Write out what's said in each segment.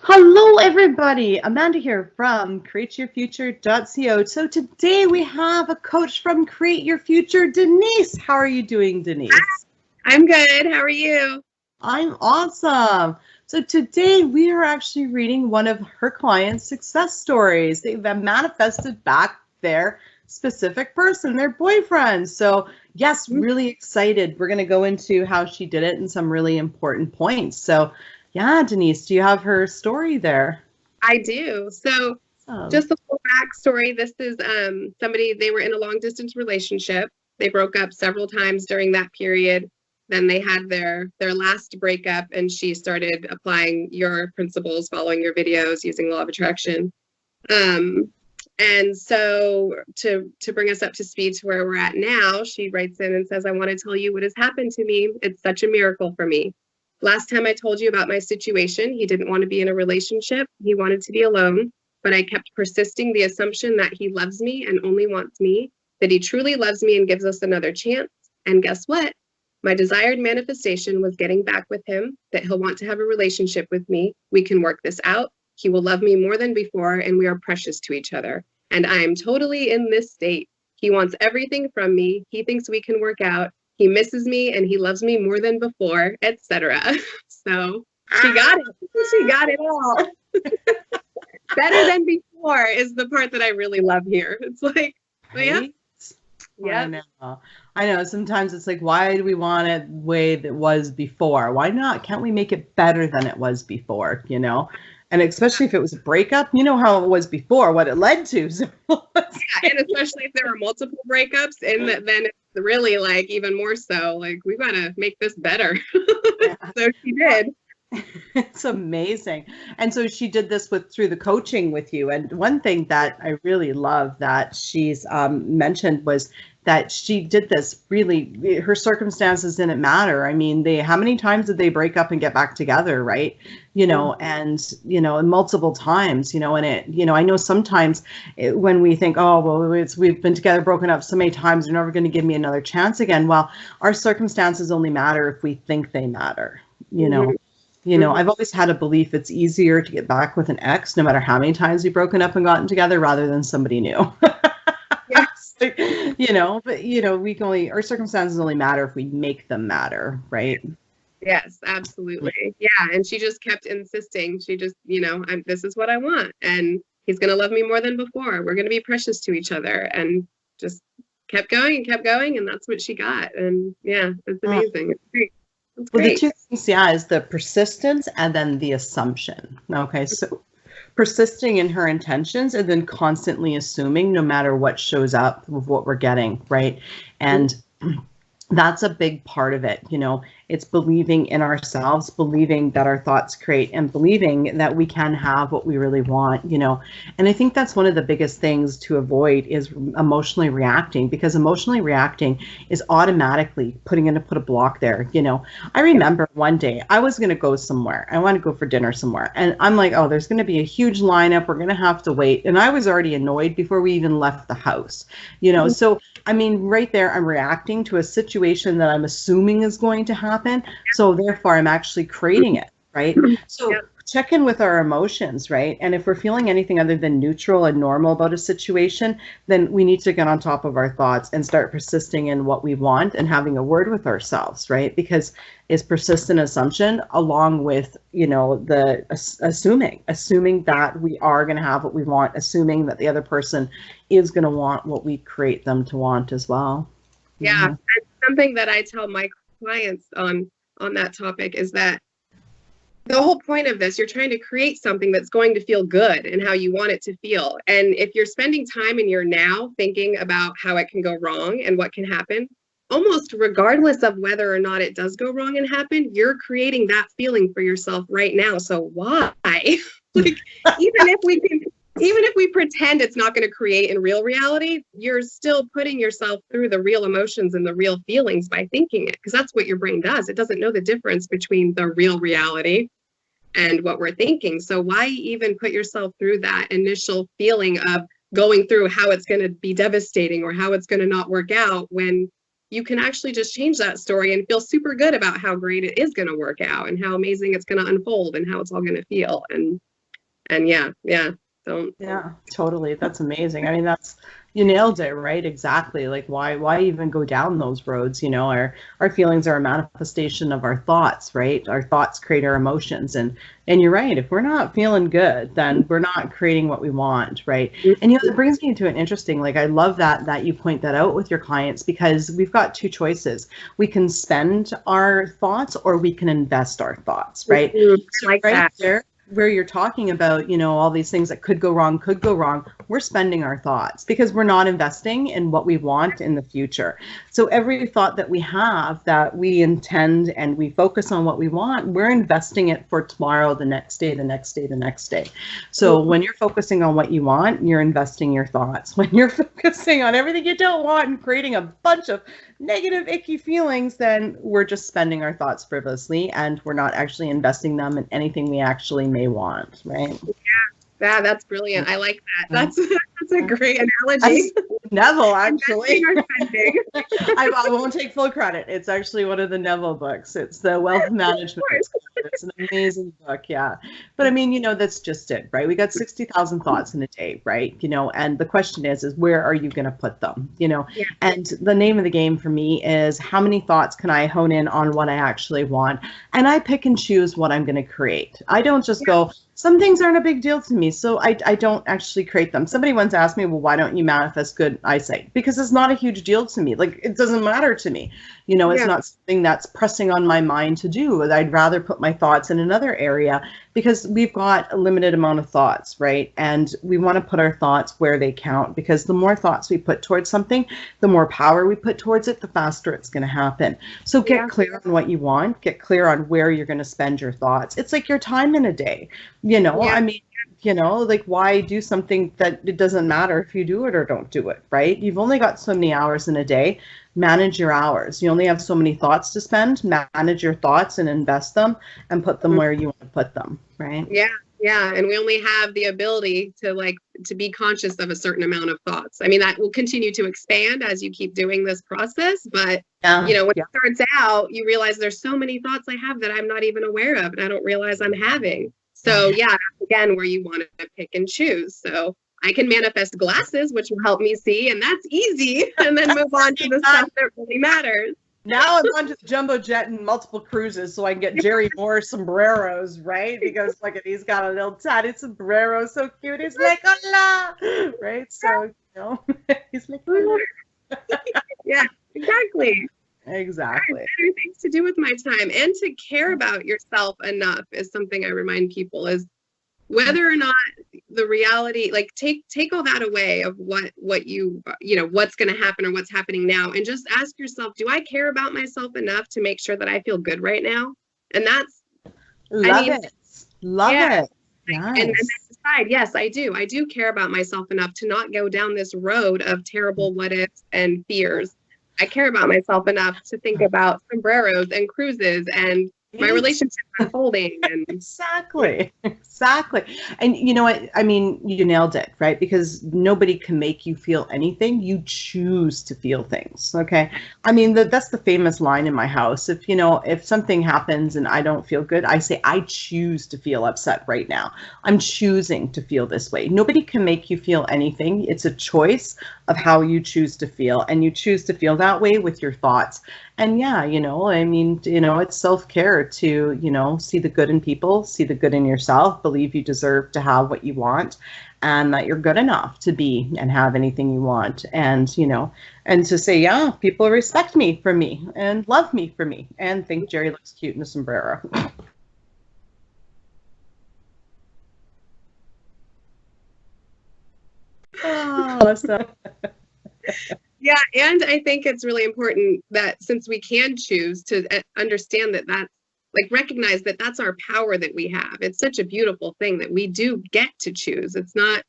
Hello, everybody. Amanda here from createyourfuture.co. So today we have a coach from Create Your Future, Denise. How are you doing, Denise? I'm good. How are you? I'm awesome. So today we are actually reading one of her clients' success stories. They've manifested back their specific person, their boyfriend. So yes, really excited. We're going to go into how she did it and some really important points. So yeah, Denise, do you have her story there? I do. So just a little backstory. This is somebody, they were in a long distance relationship. They broke up several times during that period. Then they had their last breakup, and she started applying your principles, following your videos, using law of attraction. And so to bring us up to speed to where we're at now, she writes in and says, I want to tell you what has happened to me. It's such a miracle for me. Last time I told you about my situation, he didn't want to be in a relationship. He wanted to be alone, but I kept persisting the assumption that he loves me and only wants me, that he truly loves me and gives us another chance. And guess what? My desired manifestation was getting back with him, that he'll want to have a relationship with me. We can work this out. He will love me more than before, and we are precious to each other. And I am totally in this state. He wants everything from me. He thinks we can work out. He misses me and he loves me more than before, etc. So she got it. She got it all. Better than before is the part that I really love here. It's like, Right? yeah. I know. Sometimes it's like, why do we want it the way that was before? Why not? Can't we make it better than it was before? You know? And especially if it was a breakup, you know how it was before, what it led to. So Yeah, and especially if there were multiple breakups, and then it's really like even more so, like we gotta make this better. yeah. So she did. It's amazing. And so she did this through the coaching with you. And one thing that I really love that she's mentioned was that she did this really, her circumstances didn't matter. I mean, how many times did they break up and get back together, right? And multiple times, and I know sometimes when we think, oh, well, we've been together, broken up so many times, they're never going to give me another chance again. Well, our circumstances only matter if we think they matter, I've always had a belief it's easier to get back with an ex, no matter how many times we've broken up and gotten together, rather than somebody new. Yes. We can our circumstances only matter if we make them matter, right? Yes, absolutely. Yeah, and she just kept insisting. She just, this is what I want, and he's gonna love me more than before. We're gonna be precious to each other, and just kept going, and that's what she got. And yeah, it's amazing. It's great. Well, the two things, is the persistence and then the assumption. Okay, so persisting in her intentions and then constantly assuming no matter what shows up with what we're getting, right? And that's a big part of it. It's believing in ourselves, believing that our thoughts create, and believing that we can have what we really want, And I think that's one of the biggest things to avoid is emotionally reacting, because emotionally reacting is automatically put a block there. I remember one day I was going to go somewhere. I want to go for dinner somewhere. And I'm like, oh, there's going to be a huge lineup. We're going to have to wait. And I was already annoyed before we even left the house, So, I mean, right there, I'm reacting to a situation that I'm assuming is going to happen. So therefore, I'm actually creating it, right? So check in with our emotions, right? And if we're feeling anything other than neutral and normal about a situation, then we need to get on top of our thoughts and start persisting in what we want and having a word with ourselves, right? Because it's persistent assumption along with, the assuming that we are going to have what we want, assuming that the other person is going to want what we create them to want as well. Yeah, and something that I tell my clients on that topic is that the whole point of this, you're trying to create something that's going to feel good and how you want it to feel. And if you're spending time in your now thinking about how it can go wrong and what can happen, almost regardless of whether or not it does go wrong and happen, you're creating that feeling for yourself right now. So why? Even if we pretend it's not going to create in real reality, you're still putting yourself through the real emotions and the real feelings by thinking it, because that's what your brain does. It doesn't know the difference between the real reality and what we're thinking. So why even put yourself through that initial feeling of going through how it's going to be devastating or how it's going to not work out, when you can actually just change that story and feel super good about how great it is going to work out and how amazing it's going to unfold and how it's all going to feel. And And yeah, don't. Yeah, totally. That's amazing. I mean, you nailed it, right? Exactly. Like why even go down those roads? You know, our feelings are a manifestation of our thoughts, right? Our thoughts create our emotions. And you're right. If we're not feeling good, then we're not creating what we want, right? And that brings me to an interesting, like, I love that you point that out with your clients, because we've got two choices. We can spend our thoughts or we can invest our thoughts, right? Like right that. there, where you're talking about, all these things that could go wrong, we're spending our thoughts because we're not investing in what we want in the future. So every thought that we have that we intend and we focus on what we want, we're investing it for tomorrow, the next day, the next day, the next day. So when you're focusing on what you want, you're investing your thoughts. When you're focusing on everything you don't want and creating a bunch of negative, icky feelings, then we're just spending our thoughts frivolously and we're not actually investing them in anything we actually may want, right? Yeah, that's brilliant. I like that. That's a great analogy. Neville, actually. I won't take full credit. It's actually one of the Neville books. It's the Wealth Management. It's an amazing book, yeah. But I mean, that's just it, right? We got 60,000 thoughts in a day, right? And the question is where are you going to put them? Yeah. And the name of the game for me is how many thoughts can I hone in on what I actually want? And I pick and choose what I'm going to create. I don't just go, some things aren't a big deal to me, so I don't actually create them. Somebody once asked me, well, why don't you manifest good eyesight? Because it's not a huge deal to me. Like, it doesn't matter to me. It's not something that's pressing on my mind to do. I'd rather put my thoughts in another area because we've got a limited amount of thoughts, right? And we want to put our thoughts where they count, because the more thoughts we put towards something, the more power we put towards it, the faster it's going to happen. So get clear on what you want, get clear on where you're going to spend your thoughts. It's like your time in a day, I mean, like, why do something that it doesn't matter if you do it or don't do it, right? You've only got so many hours in a day. Manage your hours. You only have so many thoughts to spend. Manage your thoughts and invest them and put them where you want to put them, right? Yeah. And we only have the ability to be conscious of a certain amount of thoughts. I mean, that will continue to expand as you keep doing this process. But, when it starts out, you realize there's so many thoughts I have that I'm not even aware of and I don't realize I'm having. So that's again where you want to pick and choose. So I can manifest glasses, which will help me see, and that's easy. And then move on to the stuff that really matters. Now I'm on to the jumbo jet and multiple cruises so I can get Jerry Moore sombreros, right? Because look at, he's got a little tatted sombrero, so cute. He's like, hola, right? So, he's like, hola. Yeah, exactly. Exactly. Better things to do with my time, and to care about yourself enough is something I remind people, is whether or not the reality, like, take all that away of what you what's going to happen or what's happening now, and just ask yourself, do I care about myself enough to make sure that I feel good right now? And that's love it. Nice. And then decide, yes, I do care about myself enough to not go down this road of terrible what ifs and fears. I care about myself enough to think about sombreros and cruises and my relationship unfolding. And Exactly. And you know what? I mean, you nailed it, right? Because nobody can make you feel anything. You choose to feel things. Okay. I mean, that's the famous line in my house. If something happens and I don't feel good, I say, I choose to feel upset right now. I'm choosing to feel this way. Nobody can make you feel anything. It's a choice of how you choose to feel, and you choose to feel that way with your thoughts. And it's self-care to, see the good in people, see the good in yourself, believe you deserve to have what you want, and that you're good enough to be and have anything you want. And, and to say, yeah, people respect me for me and love me for me and think Jerry looks cute in a sombrero. Oh, so. Yeah, and I think it's really important that since we can choose, to understand that that's, like, recognize that that's our power that we have. It's such a beautiful thing that we do get to choose. It's not,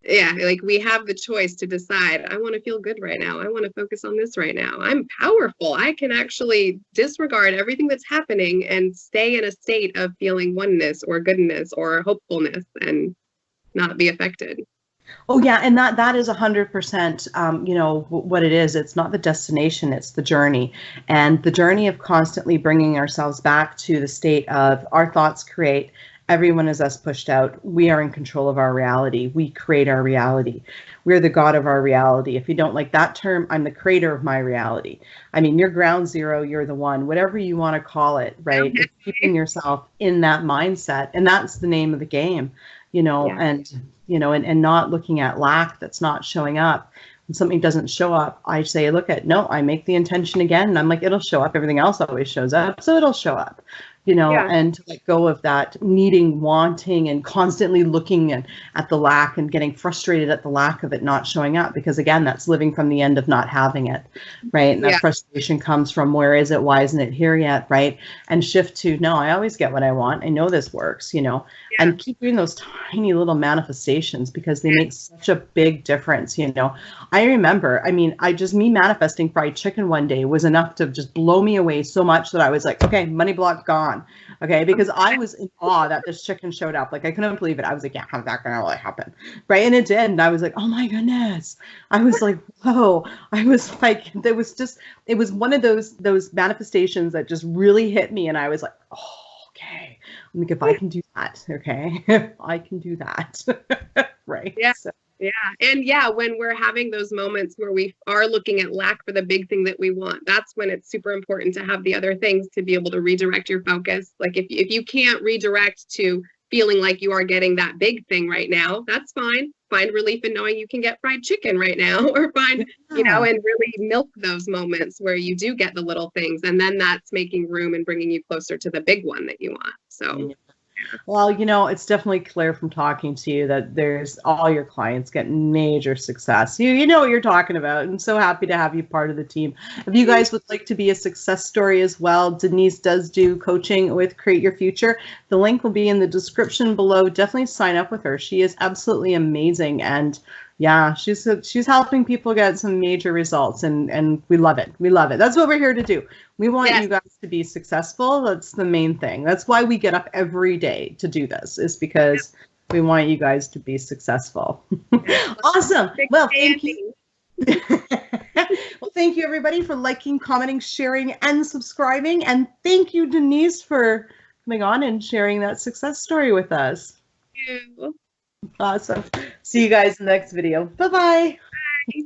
like, we have the choice to decide, I want to feel good right now. I want to focus on this right now. I'm powerful. I can actually disregard everything that's happening and stay in a state of feeling oneness or goodness or hopefulness and not be affected. Oh yeah, and that is 100%, what it is. It's not the destination, it's the journey. And the journey of constantly bringing ourselves back to the state of our thoughts create, Everyone is us pushed out. We are in control of our reality. We create our reality. We're the God of our reality. If you don't like that term, I'm the creator of my reality. I mean, you're ground zero, you're the one, whatever you want to call it, right? It's keeping yourself in that mindset. And that's the name of the game, you know, and, you know, and not looking at lack that's not showing up. When something doesn't show up, I say, look at, no, I make the intention again. And I'm like, it'll show up. Everything else always shows up. So it'll show up. You know, and to let go of that needing, wanting, and constantly looking at the lack and getting frustrated at the lack of it not showing up. Because again, that's living from the end of not having it, right? And that frustration comes from, where is it? Why isn't it here yet, right? And shift to, no, I always get what I want. I know this works, you know, and keep doing those tiny little manifestations, because they make such a big difference, you know. I remember, I mean, me manifesting fried chicken one day was enough to just blow me away so much that I was like, okay, money block gone. Okay, because I was in awe that this chicken showed up. Like, I couldn't believe it. I was like, yeah, how's that gonna really happen? Right. And it did. And I was like, oh my goodness. I was like, whoa. I was like, it was one of those manifestations that just really hit me. And I was like, oh, okay. I'm like, if I can do that, okay, I can do that. Right. Yeah. So. Yeah. And when we're having those moments where we are looking at lack for the big thing that we want, that's when it's super important to have the other things to be able to redirect your focus. Like if you can't redirect to feeling like you are getting that big thing right now, that's fine. Find relief in knowing you can get fried chicken right now, or find, you know, and really milk those moments where you do get the little things. And then that's making room and bringing you closer to the big one that you want. So. Well, you know, it's definitely clear from talking to you that there's all your clients get major success. You know what you're talking about. I'm so happy to have you part of the team. If you guys would like to be a success story as well, Denise does do coaching with Create Your Future. The link will be in the description below. Definitely sign up with her. She is absolutely amazing. And yeah, she's helping people get some major results, and we love it. We love it. That's what we're here to do. We want you guys to be successful. That's the main thing. That's why we get up every day to do this, is because we want you guys to be successful. Awesome. Well, thank you. Well, thank you everybody for liking, commenting, sharing, and subscribing. And thank you, Denise, for coming on and sharing that success story with us. Thank you. Awesome. See you guys in the next video. Bye-bye. Bye.